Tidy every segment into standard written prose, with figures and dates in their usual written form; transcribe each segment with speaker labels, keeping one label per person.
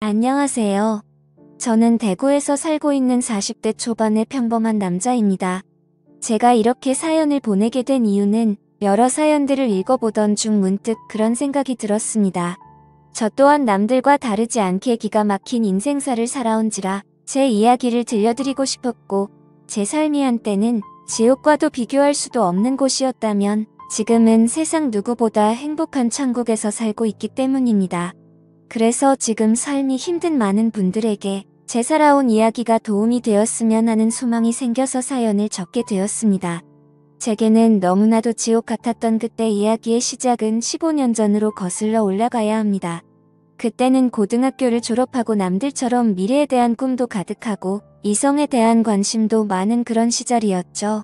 Speaker 1: 안녕하세요. 저는 대구에서 살고 있는 40대 초반의 평범한 남자입니다. 제가 이렇게 사연을 보내게 된 이유는 여러 사연들을 읽어보던 중 문득 그런 생각이 들었습니다. 저 또한 남들과 다르지 않게 기가 막힌 인생사를 살아온지라 제 이야기를 들려드리고 싶었고, 제 삶이 한때는 지옥과도 비교할 수도 없는 곳이었다면 지금은 세상 누구보다 행복한 천국에서 살고 있기 때문입니다. 그래서 지금 삶이 힘든 많은 분들에게 제 살아온 이야기가 도움이 되었으면 하는 소망이 생겨서 사연을 적게 되었습니다. 제게는 너무나도 지옥 같았던 그때 이야기의 시작은 15년 전으로 거슬러 올라가야 합니다. 그때는 고등학교를 졸업하고 남들처럼 미래에 대한 꿈도 가득하고 이성에 대한 관심도 많은 그런 시절이었죠.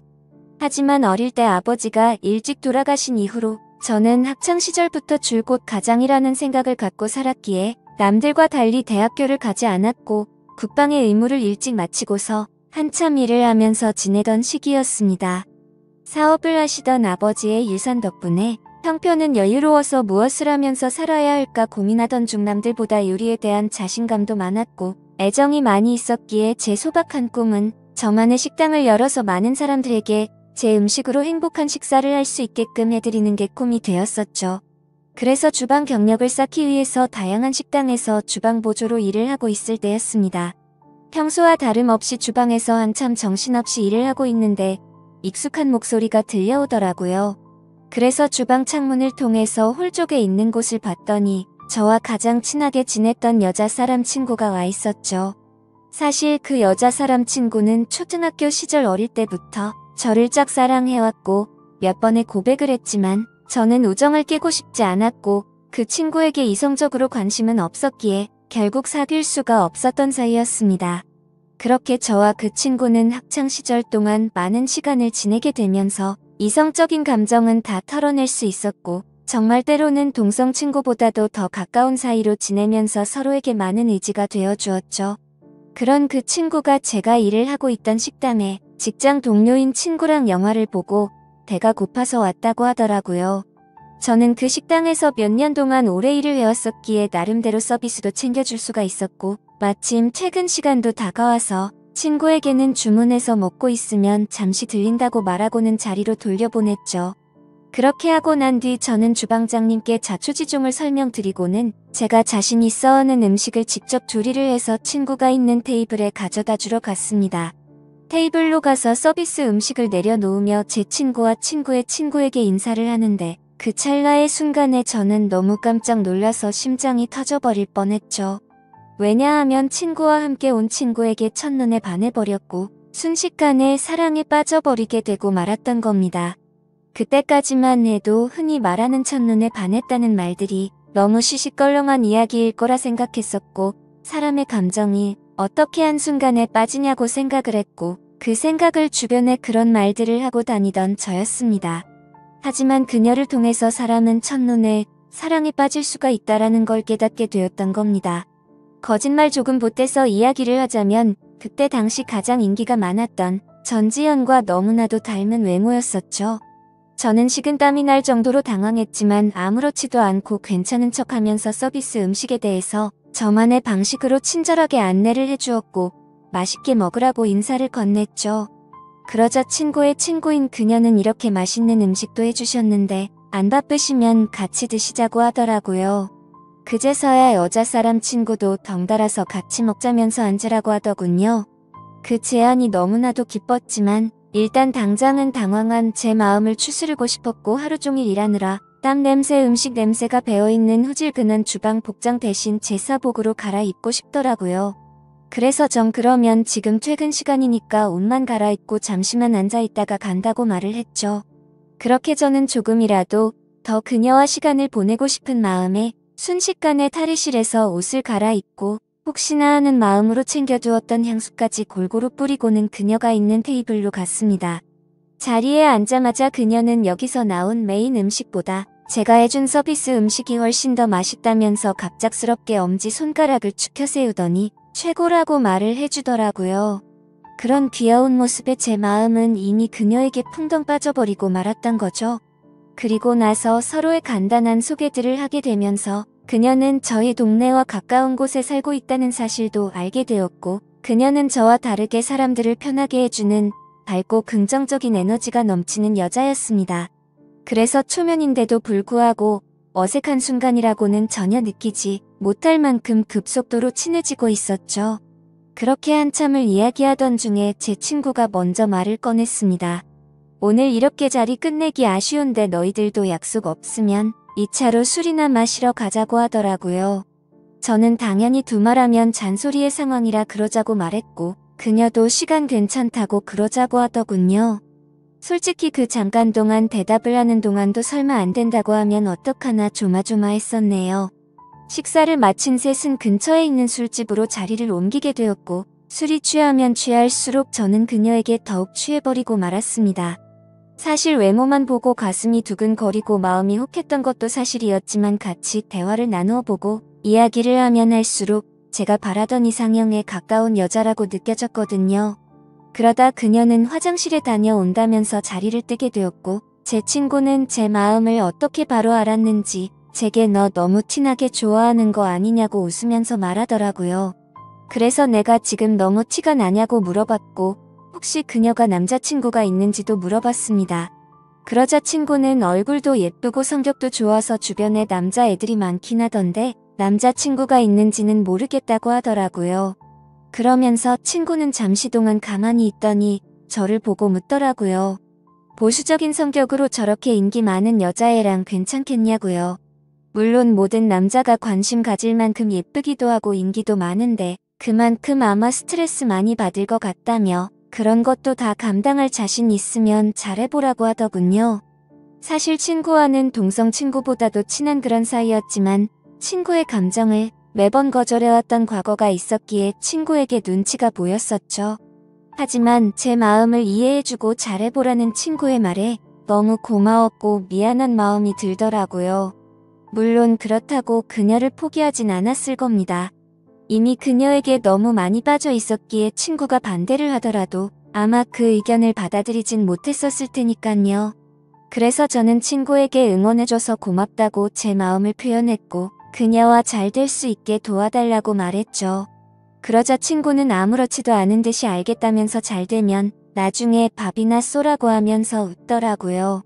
Speaker 1: 하지만 어릴 때 아버지가 일찍 돌아가신 이후로 저는 학창시절부터 줄곧 가장이라는 생각을 갖고 살았기에 남들과 달리 대학교를 가지 않았고 국방의 의무를 일찍 마치고서 한참 일을 하면서 지내던 시기였습니다. 사업을 하시던 아버지의 일산 덕분에 형편은 여유로워서 무엇을 하면서 살아야 할까 고민하던 중 남들보다 요리에 대한 자신감도 많았고 애정이 많이 있었기에 제 소박한 꿈은 저만의 식당을 열어서 많은 사람들에게 제 음식으로 행복한 식사를 할 수 있게끔 해드리는 게 꿈이 되었었죠. 그래서 주방 경력을 쌓기 위해서 다양한 식당에서 주방 보조로 일을 하고 있을 때였습니다. 평소와 다름없이 주방에서 한참 정신없이 일을 하고 있는데 익숙한 목소리가 들려오더라고요. 그래서 주방 창문을 통해서 홀 쪽에 있는 곳을 봤더니 저와 가장 친하게 지냈던 여자 사람 친구가 와 있었죠. 사실 그 여자 사람 친구는 초등학교 시절 어릴 때부터 저를 짝사랑해왔고 몇 번의 고백을 했지만 저는 우정을 깨고 싶지 않았고 그 친구에게 이성적으로 관심은 없었기에 결국 사귈 수가 없었던 사이였습니다. 그렇게 저와 그 친구는 학창시절 동안 많은 시간을 지내게 되면서 이성적인 감정은 다 털어낼 수 있었고 정말 때로는 동성 친구보다도 더 가까운 사이로 지내면서 서로에게 많은 의지가 되어주었죠. 그런 그 친구가 제가 일을 하고 있던 식당에 직장 동료인 친구랑 영화를 보고 배가 고파서 왔다고 하더라고요. 저는 그 식당에서 몇 년 동안 오래 일을 해왔었기에 나름대로 서비스도 챙겨줄 수가 있었고 마침 퇴근 시간도 다가와서 친구에게는 주문해서 먹고 있으면 잠시 들린다고 말하고는 자리로 돌려보냈죠. 그렇게 하고 난 뒤 저는 주방장님께 자초지종을 설명드리고는 제가 자신 있어 하는 음식을 직접 조리를 해서 친구가 있는 테이블에 가져다 주러 갔습니다. 테이블로 가서 서비스 음식을 내려놓으며 제 친구와 친구의 친구에게 인사를 하는데 그 찰나의 순간에 저는 너무 깜짝 놀라서 심장이 터져버릴 뻔했죠. 왜냐하면 친구와 함께 온 친구에게 첫눈에 반해버렸고 순식간에 사랑에 빠져버리게 되고 말았던 겁니다. 그때까지만 해도 흔히 말하는 첫눈에 반했다는 말들이 너무 시시껄렁한 이야기일 거라 생각했었고 사람의 감정이 어떻게 한순간에 빠지냐고 생각을 했고 그 생각을 주변에 그런 말들을 하고 다니던 저였습니다. 하지만 그녀를 통해서 사람은 첫눈에 사랑에 빠질 수가 있다라는 걸 깨닫게 되었던 겁니다. 거짓말 조금 보태서 이야기를 하자면 그때 당시 가장 인기가 많았던 전지현과 너무나도 닮은 외모였었죠. 저는 식은땀이 날 정도로 당황했지만 아무렇지도 않고 괜찮은 척하면서 서비스 음식에 대해서 저만의 방식으로 친절하게 안내를 해주었고 맛있게 먹으라고 인사를 건넸죠. 그러자 친구의 친구인 그녀는 이렇게 맛있는 음식도 해주셨는데 안 바쁘시면 같이 드시자고 하더라고요. 그제서야 여자 사람 친구도 덩달아서 같이 먹자면서 앉으라고 하더군요. 그 제안이 너무나도 기뻤지만 일단 당장은 당황한 제 마음을 추스르고 싶었고 하루 종일 일하느라 땀 냄새 음식 냄새가 배어있는 후질근한 주방 복장 대신 제 사복으로 갈아입고 싶더라고요. 그래서 전 그러면 지금 퇴근 시간이니까 옷만 갈아입고 잠시만 앉아있다가 간다고 말을 했죠. 그렇게 저는 조금이라도 더 그녀와 시간을 보내고 싶은 마음에 순식간에 탈의실에서 옷을 갈아입고 혹시나 하는 마음으로 챙겨두었던 향수까지 골고루 뿌리고는 그녀가 있는 테이블로 갔습니다. 자리에 앉자마자 그녀는 여기서 나온 메인 음식보다 제가 해준 서비스 음식이 훨씬 더 맛있다면서 갑작스럽게 엄지손가락을 축혀 세우더니 최고라고 말을 해주더라고요. 그런 귀여운 모습에 제 마음은 이미 그녀에게 풍덩 빠져버리고 말았던 거죠. 그리고 나서 서로의 간단한 소개들을 하게 되면서 그녀는 저희 동네와 가까운 곳에 살고 있다는 사실도 알게 되었고, 그녀는 저와 다르게 사람들을 편하게 해주는 밝고 긍정적인 에너지가 넘치는 여자였습니다. 그래서 초면인데도 불구하고 어색한 순간이라고는 전혀 느끼지 못할 만큼 급속도로 친해지고 있었죠. 그렇게 한참을 이야기하던 중에 제 친구가 먼저 말을 꺼냈습니다. 오늘 이렇게 자리 끝내기 아쉬운데 너희들도 약속 없으면 2차로 술이나 마시러 가자고 하더라고요. 저는 당연히 두말하면 잔소리의 상황이라 그러자고 말했고, 그녀도 시간 괜찮다고 그러자고 하더군요. 솔직히 그 잠깐 동안 대답을 하는 동안도 설마 안 된다고 하면 어떡하나 조마조마했었네요. 식사를 마친 셋은 근처에 있는 술집으로 자리를 옮기게 되었고, 술이 취하면 취할수록 저는 그녀에게 더욱 취해버리고 말았습니다. 사실 외모만 보고 가슴이 두근거리고 마음이 혹했던 것도 사실이었지만 같이 대화를 나누어 보고 이야기를 하면 할수록 제가 바라던 이상형에 가까운 여자라고 느껴졌거든요. 그러다 그녀는 화장실에 다녀온다면서 자리를 뜨게 되었고, 제 친구는 제 마음을 어떻게 바로 알았는지 제게 너 너무 티나게 좋아하는 거 아니냐고 웃으면서 말하더라고요. 그래서 내가 지금 너무 티가 나냐고 물어봤고, 혹시 그녀가 남자친구가 있는지도 물어봤습니다. 그러자 친구는 얼굴도 예쁘고 성격도 좋아서 주변에 남자애들이 많긴 하던데 남자친구가 있는지는 모르겠다고 하더라고요. 그러면서 친구는 잠시 동안 가만히 있더니 저를 보고 묻더라고요. 보수적인 성격으로 저렇게 인기 많은 여자애랑 괜찮겠냐고요. 물론 모든 남자가 관심 가질 만큼 예쁘기도 하고 인기도 많은데 그만큼 아마 스트레스 많이 받을 것 같다며 그런 것도 다 감당할 자신 있으면 잘해보라고 하더군요. 사실 친구와는 동성 친구보다도 친한 그런 사이였지만 친구의 감정을 매번 거절해왔던 과거가 있었기에 친구에게 눈치가 보였었죠. 하지만 제 마음을 이해해주고 잘해보라는 친구의 말에 너무 고마웠고 미안한 마음이 들더라고요. 물론 그렇다고 그녀를 포기하진 않았을 겁니다. 이미 그녀에게 너무 많이 빠져 있었기에 친구가 반대를 하더라도 아마 그 의견을 받아들이진 못했었을 테니깐요. 그래서 저는 친구에게 응원해줘서 고맙다고 제 마음을 표현했고 그녀와 잘 될 수 있게 도와달라고 말했죠. 그러자 친구는 아무렇지도 않은 듯이 알겠다면서 잘 되면 나중에 밥이나 쏘라고 하면서 웃더라고요.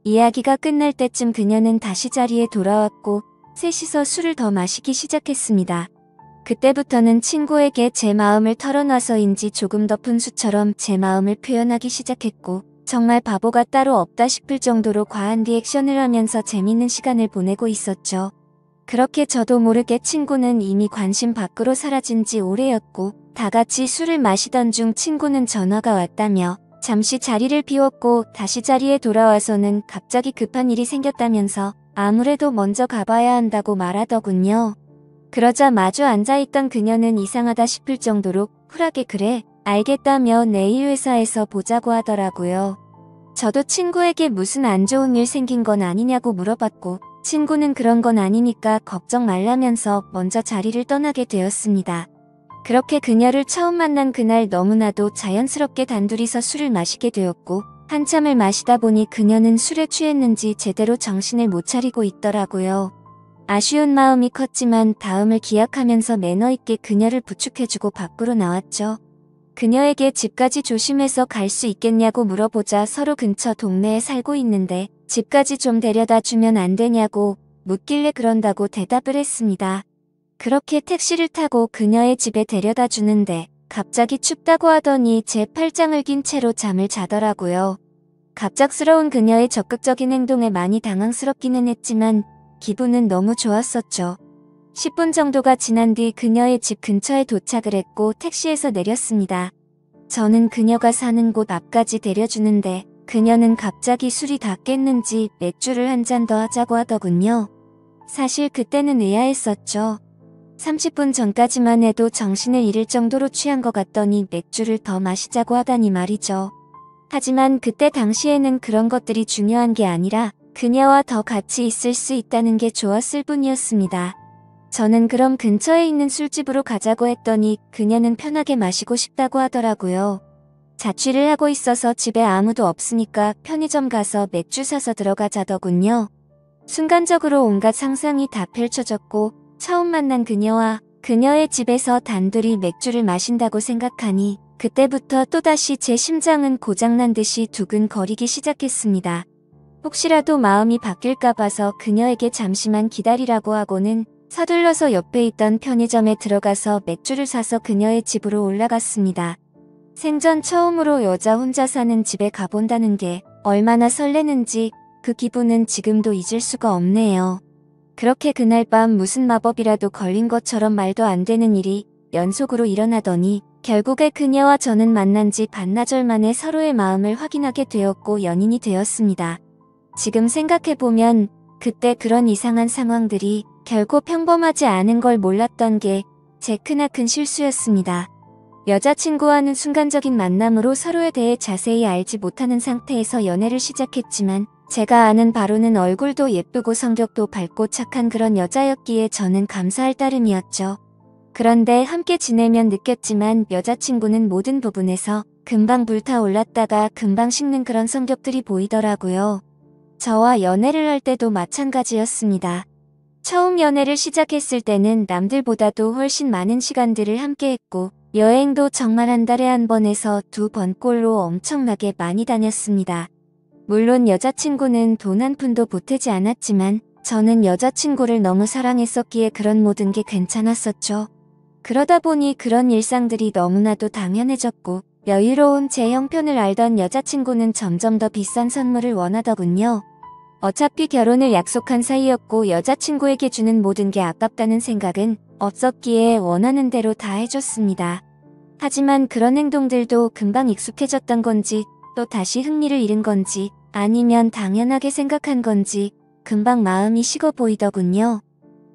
Speaker 1: 이야기가 끝날 때쯤 그녀는 다시 자리에 돌아왔고 셋이서 술을 더 마시기 시작했습니다. 그때부터는 친구에게 제 마음을 털어놔서인지 조금 더 푼수처럼 제 마음을 표현하기 시작했고 정말 바보가 따로 없다 싶을 정도로 과한 리액션을 하면서 재밌는 시간을 보내고 있었죠. 그렇게 저도 모르게 친구는 이미 관심 밖으로 사라진 지 오래였고 다 같이 술을 마시던 중 친구는 전화가 왔다며 잠시 자리를 비웠고 다시 자리에 돌아와서는 갑자기 급한 일이 생겼다면서 아무래도 먼저 가봐야 한다고 말하더군요. 그러자 마주 앉아있던 그녀는 이상하다 싶을 정도로 쿨하게 그래, 알겠다며 내일 회사에서 보자고 하더라고요. 저도 친구에게 무슨 안 좋은 일 생긴 건 아니냐고 물어봤고 친구는 그런 건 아니니까 걱정 말라면서 먼저 자리를 떠나게 되었습니다. 그렇게 그녀를 처음 만난 그날 너무나도 자연스럽게 단둘이서 술을 마시게 되었고 한참을 마시다 보니 그녀는 술에 취했는지 제대로 정신을 못 차리고 있더라고요. 아쉬운 마음이 컸지만 다음을 기약하면서 매너 있게 그녀를 부축해주고 밖으로 나왔죠. 그녀에게 집까지 조심해서 갈 수 있겠냐고 물어보자 서로 근처 동네에 살고 있는데 집까지 좀 데려다 주면 안 되냐고 묻길래 그런다고 대답을 했습니다. 그렇게 택시를 타고 그녀의 집에 데려다 주는데 갑자기 춥다고 하더니 제 팔짱을 낀 채로 잠을 자더라고요. 갑작스러운 그녀의 적극적인 행동에 많이 당황스럽기는 했지만 기분은 너무 좋았었죠. 10분 정도가 지난 뒤 그녀의 집 근처에 도착을 했고 택시에서 내렸습니다. 저는 그녀가 사는 곳 앞까지 데려주는데 그녀는 갑자기 술이 다 깼는지 맥주를 한 잔 더 하자고 하더군요. 사실 그때는 의아했었죠. 30분 전까지만 해도 정신을 잃을 정도로 취한 것 같더니 맥주를 더 마시자고 하다니 말이죠. 하지만 그때 당시에는 그런 것들이 중요한 게 아니라 그녀와 더 같이 있을 수 있다는 게 좋았을 뿐이었습니다. 저는 그럼 근처에 있는 술집으로 가자고 했더니 그녀는 편하게 마시고 싶다고 하더라고요. 자취를 하고 있어서 집에 아무도 없으니까 편의점 가서 맥주 사서 들어가자더군요. 순간적으로 온갖 상상이 다 펼쳐졌고 처음 만난 그녀와 그녀의 집에서 단둘이 맥주를 마신다고 생각하니 그때부터 또다시 제 심장은 고장난 듯이 두근거리기 시작했습니다. 혹시라도 마음이 바뀔까 봐서 그녀에게 잠시만 기다리라고 하고는 서둘러서 옆에 있던 편의점에 들어가서 맥주를 사서 그녀의 집으로 올라갔습니다. 생전 처음으로 여자 혼자 사는 집에 가본다는 게 얼마나 설레는지 그 기분은 지금도 잊을 수가 없네요. 그렇게 그날 밤 무슨 마법이라도 걸린 것처럼 말도 안 되는 일이 연속으로 일어나더니 결국에 그녀와 저는 만난 지 반나절 만에 서로의 마음을 확인하게 되었고 연인이 되었습니다. 지금 생각해보면 그때 그런 이상한 상황들이 결코 평범하지 않은 걸 몰랐던 게 제 크나큰 실수였습니다. 여자친구와는 순간적인 만남으로 서로에 대해 자세히 알지 못하는 상태에서 연애를 시작했지만 제가 아는 바로는 얼굴도 예쁘고 성격도 밝고 착한 그런 여자였기에 저는 감사할 따름이었죠. 그런데 함께 지내면 느꼈지만 여자친구는 모든 부분에서 금방 불타올랐다가 금방 식는 그런 성격들이 보이더라고요. 저와 연애를 할 때도 마찬가지였습니다. 처음 연애를 시작했을 때는 남들보다도 훨씬 많은 시간들을 함께했고 여행도 정말 한 달에 한 번에서 2번꼴로 엄청나게 많이 다녔습니다. 물론 여자친구는 돈 한 푼도 보태지 않았지만 저는 여자친구를 너무 사랑했었기에 그런 모든 게 괜찮았었죠. 그러다 보니 그런 일상들이 너무나도 당연해졌고 여유로운 제 형편을 알던 여자친구는 점점 더 비싼 선물을 원하더군요. 어차피 결혼을 약속한 사이였고 여자친구에게 주는 모든 게 아깝다는 생각은 없었기에 원하는 대로 다 해줬습니다. 하지만 그런 행동들도 금방 익숙해졌던 건지 또 다시 흥미를 잃은 건지 아니면 당연하게 생각한 건지 금방 마음이 식어 보이더군요.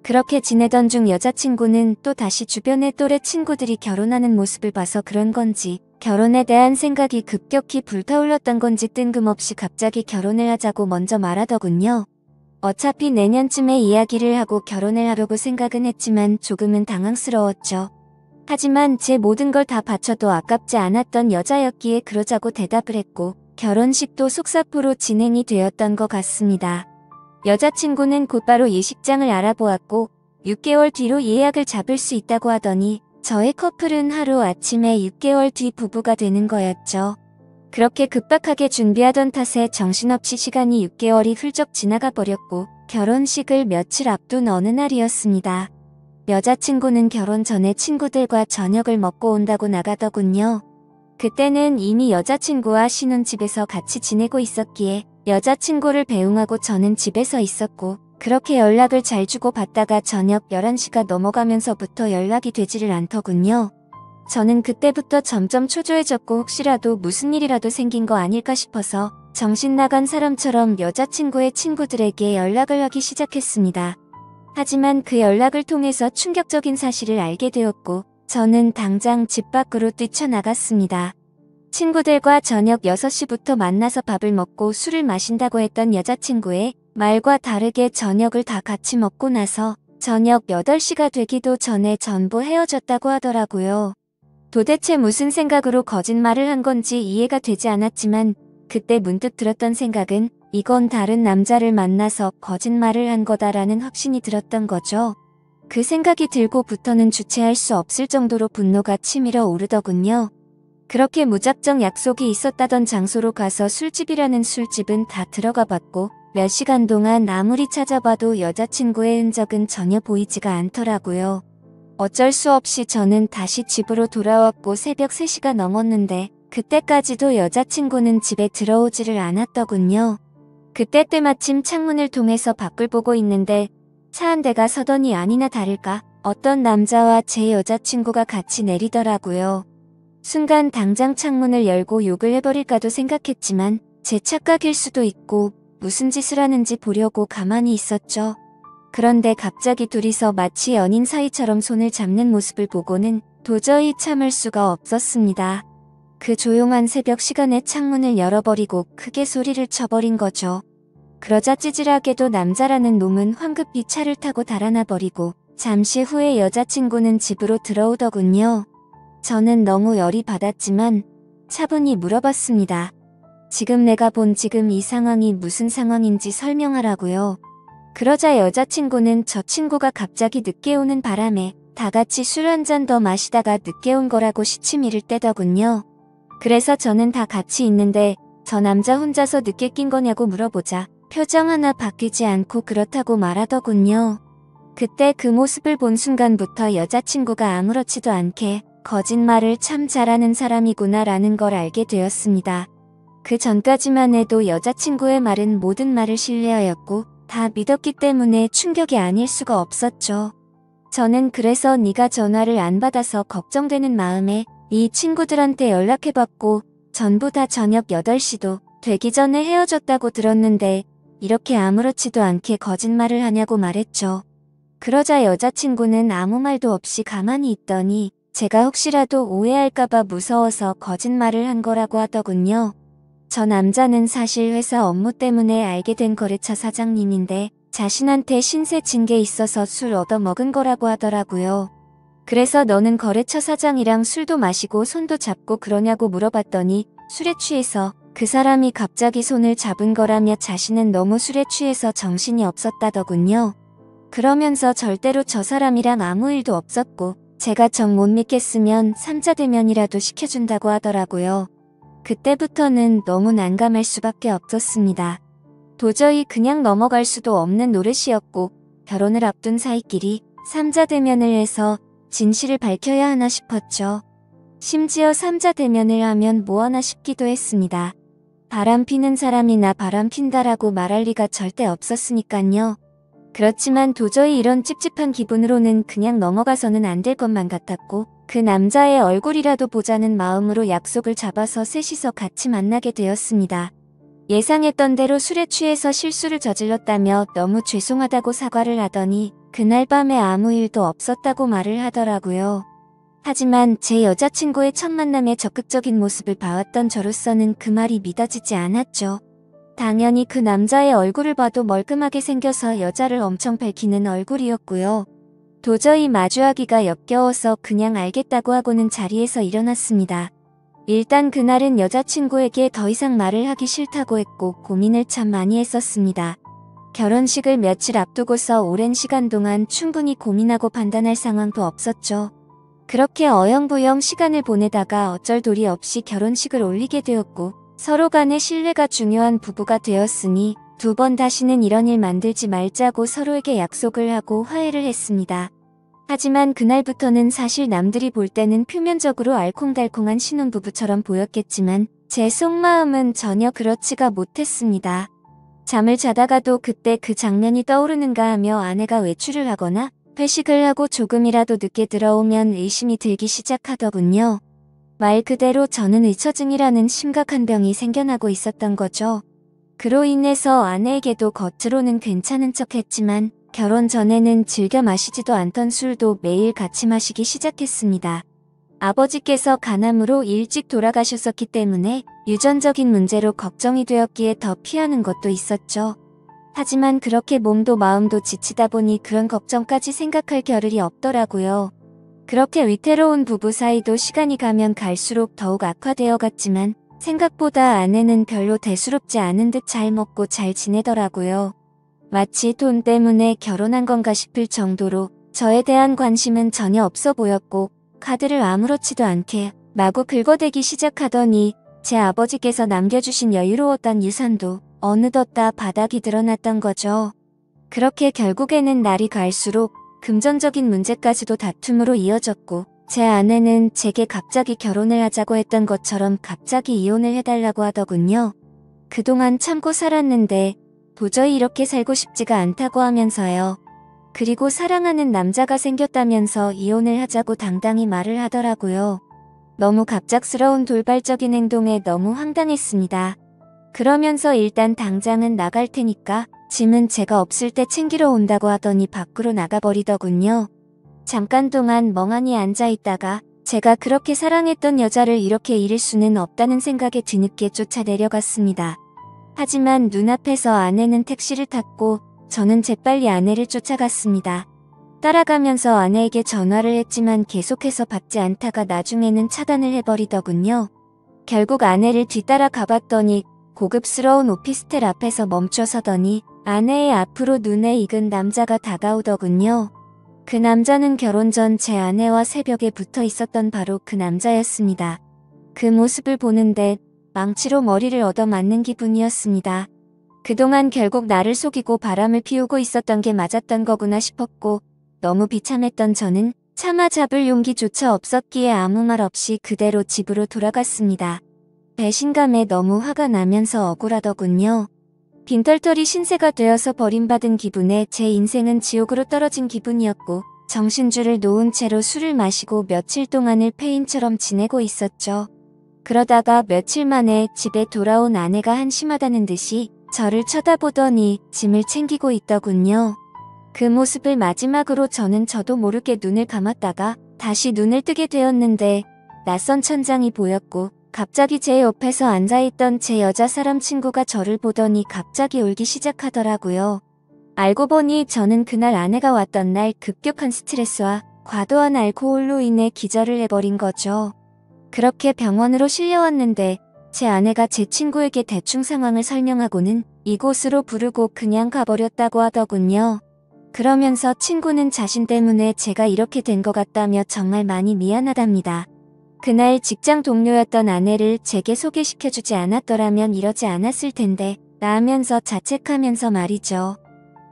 Speaker 1: 그렇게 지내던 중 여자친구는 또 다시 주변의 또래 친구들이 결혼하는 모습을 봐서 그런 건지 결혼에 대한 생각이 급격히 불타올랐던 건지 뜬금없이 갑자기 결혼을 하자고 먼저 말하더군요. 어차피 내년쯤에 이야기를 하고 결혼을 하려고 생각은 했지만 조금은 당황스러웠죠. 하지만 제 모든 걸 다 바쳐도 아깝지 않았던 여자였기에 그러자고 대답을 했고 결혼식도 속사포로 진행이 되었던 것 같습니다. 여자친구는 곧바로 예식장을 알아보았고 6개월 뒤로 예약을 잡을 수 있다고 하더니 저의 커플은 하루아침에 6개월 뒤 부부가 되는 거였죠. 그렇게 급박하게 준비하던 탓에 정신없이 시간이 6개월이 훌쩍 지나가 버렸고 결혼식을 며칠 앞둔 어느 날이었습니다. 여자친구는 결혼 전에 친구들과 저녁을 먹고 온다고 나가더군요. 그때는 이미 여자친구와 신혼집에서 같이 지내고 있었기에 여자친구를 배웅하고 저는 집에서 있었고 그렇게 연락을 잘 주고받다가 저녁 11시가 넘어가면서부터 연락이 되지를 않더군요. 저는 그때부터 점점 초조해졌고 혹시라도 무슨 일이라도 생긴 거 아닐까 싶어서 정신 나간 사람처럼 여자친구의 친구들에게 연락을 하기 시작했습니다. 하지만 그 연락을 통해서 충격적인 사실을 알게 되었고 저는 당장 집 밖으로 뛰쳐나갔습니다. 친구들과 저녁 6시부터 만나서 밥을 먹고 술을 마신다고 했던 여자친구의 말과 다르게 저녁을 다 같이 먹고 나서 저녁 8시가 되기도 전에 전부 헤어졌다고 하더라고요. 도대체 무슨 생각으로 거짓말을 한 건지 이해가 되지 않았지만 그때 문득 들었던 생각은 이건 다른 남자를 만나서 거짓말을 한 거다라는 확신이 들었던 거죠. 그 생각이 들고부터는 주체할 수 없을 정도로 분노가 치밀어 오르더군요. 그렇게 무작정 약속이 있었다던 장소로 가서 술집이라는 술집은 다 들어가 봤고 몇 시간 동안 아무리 찾아봐도 여자친구의 흔적은 전혀 보이지가 않더라고요. 어쩔 수 없이 저는 다시 집으로 돌아왔고 새벽 3시가 넘었는데 그때까지도 여자친구는 집에 들어오지를 않았더군요. 그때 때마침 창문을 통해서 밖을 보고 있는데 차 한 대가 서더니 아니나 다를까 어떤 남자와 제 여자친구가 같이 내리더라고요. 순간 당장 창문을 열고 욕을 해버릴까도 생각했지만 제 착각일 수도 있고 무슨 짓을 하는지 보려고 가만히 있었죠. 그런데 갑자기 둘이서 마치 연인 사이처럼 손을 잡는 모습을 보고는 도저히 참을 수가 없었습니다. 그 조용한 새벽 시간에 창문을 열어버리고 크게 소리를 쳐버린 거죠. 그러자 찌질하게도 남자라는 놈은 황급히 차를 타고 달아나 버리고 잠시 후에 여자친구는 집으로 들어오더군요. 저는 너무 열이 받았지만 차분히 물어봤습니다. 지금 내가 본 지금 이 상황이 무슨 상황인지 설명하라고요. 그러자 여자친구는 저 친구가 갑자기 늦게 오는 바람에 다 같이 술 한 잔 더 마시다가 늦게 온 거라고 시치미를 떼더군요. 그래서 저는 다 같이 있는데 저 남자 혼자서 늦게 낀 거냐고 물어보자 표정 하나 바뀌지 않고 그렇다고 말하더군요. 그때 그 모습을 본 순간부터 여자친구가 아무렇지도 않게 거짓말을 참 잘하는 사람이구나 라는 걸 알게 되었습니다. 그 전까지만 해도 여자친구의 말은 모든 말을 신뢰하였고 다 믿었기 때문에 충격이 아닐 수가 없었죠. 저는 그래서 네가 전화를 안 받아서 걱정되는 마음에 이 친구들한테 연락해봤고 전부 다 저녁 8시도 되기 전에 헤어졌다고 들었는데 이렇게 아무렇지도 않게 거짓말을 하냐고 말했죠. 그러자 여자친구는 아무 말도 없이 가만히 있더니 제가 혹시라도 오해할까봐 무서워서 거짓말을 한 거라고 하더군요. 저 남자는 사실 회사 업무 때문에 알게 된 거래처 사장님인데 자신한테 신세 진 게 있어서 술 얻어먹은 거라고 하더라고요. 그래서 너는 거래처 사장이랑 술도 마시고 손도 잡고 그러냐고 물어봤더니 술에 취해서 그 사람이 갑자기 손을 잡은 거라며 자신은 너무 술에 취해서 정신이 없었다더군요. 그러면서 절대로 저 사람이랑 아무 일도 없었고 제가 정 못 믿겠으면 삼자대면이라도 시켜준다고 하더라고요. 그때부터는 너무 난감할 수밖에 없었습니다. 도저히 그냥 넘어갈 수도 없는 노릇이었고 결혼을 앞둔 사이끼리 삼자대면을 해서 진실을 밝혀야 하나 싶었죠. 심지어 삼자대면을 하면 뭐 하나 싶기도 했습니다. 바람 피는 사람이나 바람 핀다라고 말할 리가 절대 없었으니깐요. 그렇지만 도저히 이런 찝찝한 기분으로는 그냥 넘어가서는 안 될 것만 같았고 그 남자의 얼굴이라도 보자는 마음으로 약속을 잡아서 셋이서 같이 만나게 되었습니다. 예상했던 대로 술에 취해서 실수를 저질렀다며 너무 죄송하다고 사과를 하더니 그날 밤에 아무 일도 없었다고 말을 하더라고요. 하지만 제 여자친구의 첫 만남의 적극적인 모습을 봐왔던 저로서는 그 말이 믿어지지 않았죠. 당연히 그 남자의 얼굴을 봐도 멀끔하게 생겨서 여자를 엄청 밝히는 얼굴이었고요. 도저히 마주하기가 역겨워서 그냥 알겠다고 하고는 자리에서 일어났습니다. 일단 그날은 여자친구에게 더 이상 말을 하기 싫다고 했고 고민을 참 많이 했었습니다. 결혼식을 며칠 앞두고서 오랜 시간 동안 충분히 고민하고 판단할 상황도 없었죠. 그렇게 어영부영 시간을 보내다가 어쩔 도리 없이 결혼식을 올리게 되었고 서로 간의 신뢰가 중요한 부부가 되었으니 두 번 다시는 이런 일 만들지 말자고 서로에게 약속을 하고 화해를 했습니다. 하지만 그날부터는 사실 남들이 볼 때는 표면적으로 알콩달콩한 신혼부부처럼 보였겠지만 제 속마음은 전혀 그렇지가 못했습니다. 잠을 자다가도 그때 그 장면이 떠오르는가 하며 아내가 외출을 하거나 회식을 하고 조금이라도 늦게 들어오면 의심이 들기 시작하더군요. 말 그대로 저는 의처증이라는 심각한 병이 생겨나고 있었던 거죠. 그로 인해서 아내에게도 겉으로는 괜찮은 척했지만 결혼 전에는 즐겨 마시지도 않던 술도 매일 같이 마시기 시작했습니다. 아버지께서 간암으로 일찍 돌아가셨었기 때문에 유전적인 문제로 걱정이 되었기에 더 피하는 것도 있었죠. 하지만 그렇게 몸도 마음도 지치다 보니 그런 걱정까지 생각할 겨를이 없더라고요. 그렇게 위태로운 부부 사이도 시간이 가면 갈수록 더욱 악화되어 갔지만 생각보다 아내는 별로 대수롭지 않은 듯 잘 먹고 잘 지내더라고요. 마치 돈 때문에 결혼한 건가 싶을 정도로 저에 대한 관심은 전혀 없어 보였고 카드를 아무렇지도 않게 마구 긁어대기 시작하더니 제 아버지께서 남겨주신 여유로웠던 유산도 어느덧 다 바닥이 드러났던 거죠. 그렇게 결국에는 날이 갈수록 금전적인 문제까지도 다툼으로 이어졌고 제 아내는 제게 갑자기 결혼을 하자고 했던 것처럼 갑자기 이혼을 해달라고 하더군요. 그동안 참고 살았는데 도저히 이렇게 살고 싶지가 않다고 하면서요. 그리고 사랑하는 남자가 생겼다면서 이혼을 하자고 당당히 말을 하더라고요. 너무 갑작스러운 돌발적인 행동에 너무 황당했습니다. 그러면서 일단 당장은 나갈 테니까 짐은 제가 없을 때 챙기러 온다고 하더니 밖으로 나가버리더군요. 잠깐 동안 멍하니 앉아있다가 제가 그렇게 사랑했던 여자를 이렇게 잃을 수는 없다는 생각에 뒤늦게 쫓아 내려갔습니다. 하지만 눈앞에서 아내는 택시를 탔고 저는 재빨리 아내를 쫓아갔습니다. 따라가면서 아내에게 전화를 했지만 계속해서 받지 않다가 나중에는 차단을 해버리더군요. 결국 아내를 뒤따라 가봤더니 고급스러운 오피스텔 앞에서 멈춰서더니 아내의 앞으로 눈에 익은 남자가 다가오더군요. 그 남자는 결혼 전 제 아내와 새벽에 붙어 있었던 바로 그 남자였습니다. 그 모습을 보는데 망치로 머리를 얻어맞는 기분이었습니다. 그동안 결국 나를 속이고 바람을 피우고 있었던 게 맞았던 거구나 싶었고, 너무 비참했던 저는 차마 잡을 용기조차 없었기에 아무 말 없이 그대로 집으로 돌아갔습니다. 배신감에 너무 화가 나면서 억울하더군요. 빈털터리 신세가 되어서 버림받은 기분에 제 인생은 지옥으로 떨어진 기분이었고, 정신줄을 놓은 채로 술을 마시고 며칠 동안을 폐인처럼 지내고 있었죠. 그러다가 며칠 만에 집에 돌아온 아내가 한심하다는 듯이 저를 쳐다보더니 짐을 챙기고 있더군요. 그 모습을 마지막으로 저도 모르게 눈을 감았다가 다시 눈을 뜨게 되었는데 낯선 천장이 보였고 갑자기 제 옆에서 앉아있던 제 여자 사람 친구가 저를 보더니 갑자기 울기 시작하더라고요. 알고 보니 저는 그날 아내가 왔던 날 급격한 스트레스와 과도한 알코올로 인해 기절을 해버린 거죠. 그렇게 병원으로 실려왔는데 제 아내가 제 친구에게 대충 상황을 설명하고는 이곳으로 부르고 그냥 가버렸다고 하더군요. 그러면서 친구는 자신 때문에 제가 이렇게 된 것 같다며 정말 많이 미안하답니다. 그날 직장 동료였던 아내를 제게 소개시켜주지 않았더라면 이러지 않았을 텐데 라면서 자책하면서 말이죠.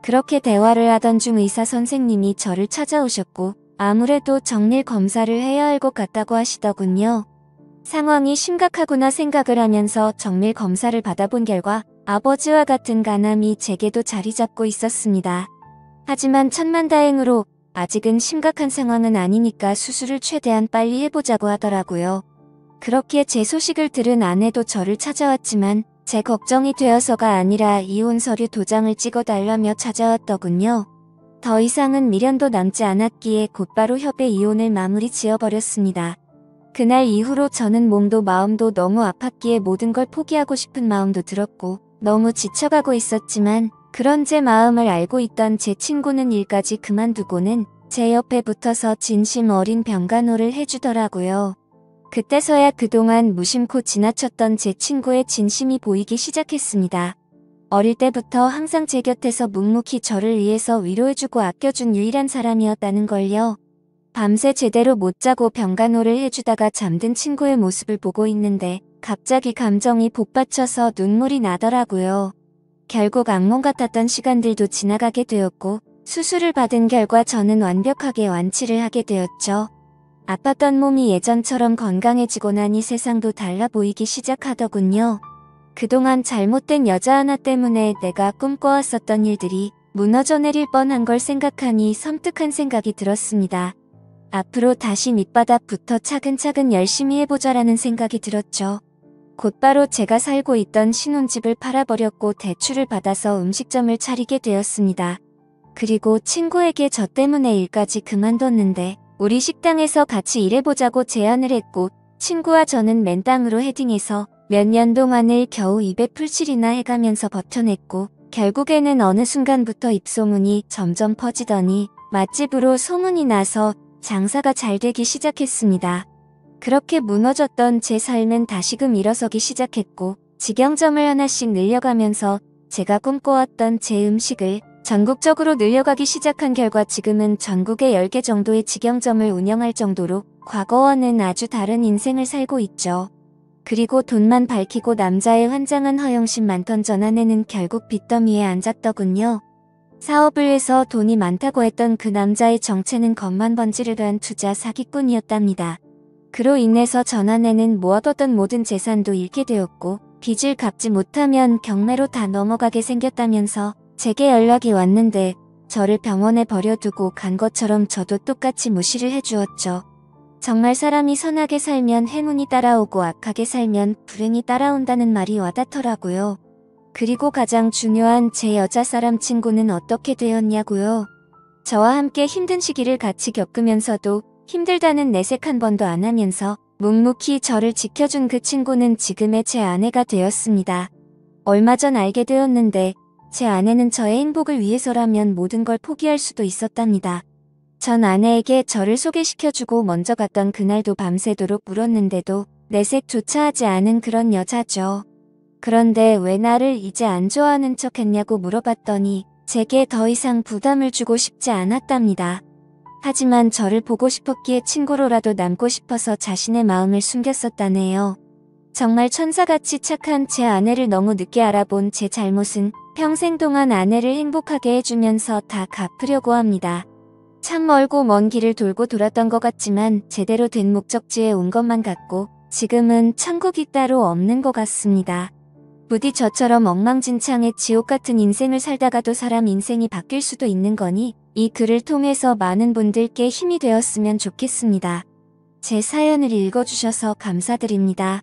Speaker 1: 그렇게 대화를 하던 중 의사 선생님이 저를 찾아오셨고 아무래도 정밀 검사를 해야 할 것 같다고 하시더군요. 상황이 심각하구나 생각을 하면서 정밀 검사를 받아본 결과 아버지와 같은 간암이 제게도 자리 잡고 있었습니다. 하지만 천만다행으로 아직은 심각한 상황은 아니니까 수술을 최대한 빨리 해보자고 하더라고요. 그렇게 제 소식을 들은 아내도 저를 찾아왔지만 제 걱정이 되어서가 아니라 이혼 서류 도장을 찍어달라며 찾아왔더군요. 더 이상은 미련도 남지 않았기에 곧바로 협의 이혼을 마무리 지어버렸습니다. 그날 이후로 저는 몸도 마음도 너무 아팠기에 모든 걸 포기하고 싶은 마음도 들었고 너무 지쳐가고 있었지만 그런 제 마음을 알고 있던 제 친구는 일까지 그만두고는 제 옆에 붙어서 진심 어린 병간호를 해주더라고요. 그때서야 그동안 무심코 지나쳤던 제 친구의 진심이 보이기 시작했습니다. 어릴 때부터 항상 제 곁에서 묵묵히 저를 위해서 위로해주고 아껴준 유일한 사람이었다는 걸요. 밤새 제대로 못 자고 병간호를 해주다가 잠든 친구의 모습을 보고 있는데 갑자기 감정이 복받쳐서 눈물이 나더라고요. 결국 악몽 같았던 시간들도 지나가게 되었고 수술을 받은 결과 저는 완벽하게 완치를 하게 되었죠. 아팠던 몸이 예전처럼 건강해지고 나니 세상도 달라 보이기 시작하더군요. 그동안 잘못된 여자 하나 때문에 내가 꿈꿔왔었던 일들이 무너져 내릴 뻔한 걸 생각하니 섬뜩한 생각이 들었습니다. 앞으로 다시 밑바닥부터 차근차근 열심히 해보자라는 생각이 들었죠. 곧바로 제가 살고 있던 신혼집을 팔아버렸고 대출을 받아서 음식점을 차리게 되었습니다. 그리고 친구에게 저 때문에 일까지 그만뒀는데 우리 식당에서 같이 일해보자고 제안을 했고 친구와 저는 맨땅으로 헤딩해서 몇 년 동안을 겨우 입에 풀칠이나 해가면서 버텨냈고 결국에는 어느 순간부터 입소문이 점점 퍼지더니 맛집으로 소문이 나서 장사가 잘 되기 시작했습니다. 그렇게 무너졌던 제 삶은 다시금 일어서기 시작했고 직영점을 하나씩 늘려가면서 제가 꿈꿔왔던 제 음식을 전국적으로 늘려가기 시작한 결과 지금은 전국에 10개 정도의 직영점을 운영할 정도로 과거와는 아주 다른 인생을 살고 있죠. 그리고 돈만 밝히고 남자의 환장한 허영심만 던전 아내는 결국 빚더미에 앉았더군요. 사업을 해서 돈이 많다고 했던 그 남자의 정체는 겉만 번지르르한 투자 사기꾼이었답니다. 그로 인해서 전 아내는 모아뒀던 모든 재산도 잃게 되었고 빚을 갚지 못하면 경매로 다 넘어가게 생겼다면서 제게 연락이 왔는데 저를 병원에 버려두고 간 것처럼 저도 똑같이 무시를 해주었죠. 정말 사람이 선하게 살면 행운이 따라오고 악하게 살면 불행이 따라온다는 말이 와닿더라고요. 그리고 가장 중요한 제 여자 사람 친구는 어떻게 되었냐고요. 저와 함께 힘든 시기를 같이 겪으면서도 힘들다는 내색 한 번도 안 하면서 묵묵히 저를 지켜준 그 친구는 지금의 제 아내가 되었습니다. 얼마 전 알게 되었는데 제 아내는 저의 행복을 위해서라면 모든 걸 포기할 수도 있었답니다. 전 아내에게 저를 소개시켜주고 먼저 갔던 그날도 밤새도록 울었는데도 내색조차 하지 않은 그런 여자죠. 그런데 왜 나를 이제 안 좋아하는 척 했냐고 물어봤더니 제게 더 이상 부담을 주고 싶지 않았답니다. 하지만 저를 보고 싶었기에 친구로라도 남고 싶어서 자신의 마음을 숨겼었다네요. 정말 천사같이 착한 제 아내를 너무 늦게 알아본 제 잘못은 평생 동안 아내를 행복하게 해주면서 다 갚으려고 합니다. 참 멀고 먼 길을 돌고 돌았던 것 같지만 제대로 된 목적지에 온 것만 같고 지금은 천국이 따로 없는 것 같습니다. 부디 저처럼 엉망진창의 지옥 같은 인생을 살다가도 사람 인생이 바뀔 수도 있는 거니 이 글을 통해서 많은 분들께 힘이 되었으면 좋겠습니다. 제 사연을 읽어주셔서 감사드립니다.